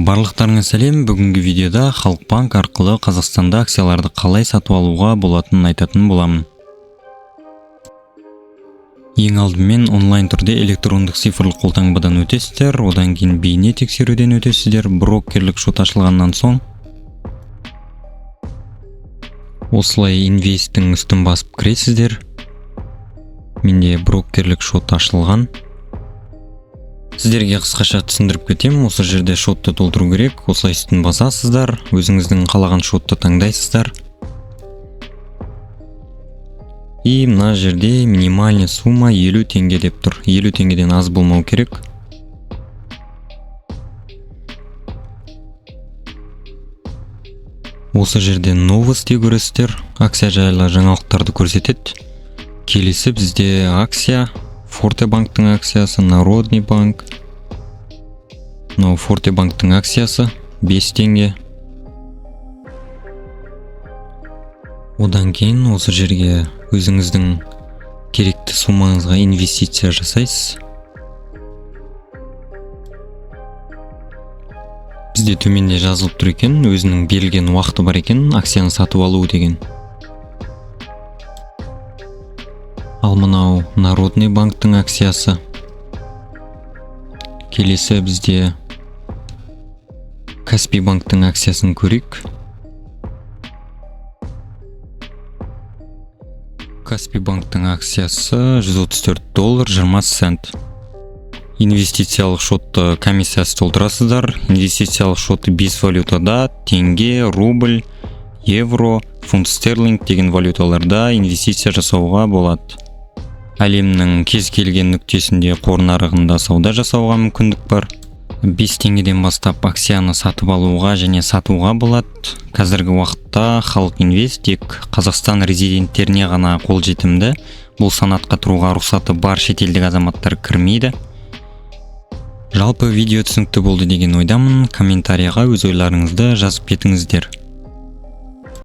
Барлықтарыңа сәлем. Бүгінгі видеода Халықбанк арқылы Қазақстанда акцияларды қалай сатып алуға болатынын айтатын боламын. Ең алдымен онлайн түрде электрондық цифрлық қолтаңбадан өтесіздер, одан кейін бейне тексеруден өтесіздер. Брокерлік шот ашылғаннан соң осылай инвесттің үстін басып кіресіздер. Менде брокерлік шот ашылған. Сіздерге қысқаша түсіндіріп кетем. Осы жерде шотты толтыру керек. Осылай үстін басасыздар, өзіңіздің қалаған шотты таңдайсыздар. И мына жерде минимальный сумма 50 теңге деп тұр. 50 теңгеден аз болмау керек. Осы жерде новости көресіздер. Акция жайлы жаңалықтарды көрсетеді. Келесі бізде акция Forte банктың акциясы, Народный банк. Forte банктың акциясы 5 теңге. Одан кейін осы жерге өзіңіздің керекті суммаңызға инвестиция жасайсыз. Бізде төменде жазылып тұр екен, өзінің берілген уақыты бар екен, акцияны сатып алу деген. Ал мынау Народный банктың акциясы. Келесі бізде Каспий банктың акциясын көрейік. Каспий банктың акциясы $134.20. Инвестициялық шотты комиссиясы толтырасыздар. Инвестициялық шотты 5 валютада, теңге, рубль, евро, фунт стерлинг деген валюталарда инвестиция жасауға болады. Әлемнің кез келген нүктесінде қор нарығында сауда жасауға мүмкіндік бар. 5 теңгеден бастап акцияны сатып алуға және сатуға болады. Қазіргі уақытта Халық Инвест тек Қазақстан резиденттеріне ғана қолжетімді. Бұл санатқа тұруға рұқсаты бар шетелдік азаматтар кірмейді. Жалпы видео түсінікті болды деген ойдамын. Комментарияға өз ойларыңызды жазып кетіңіздер.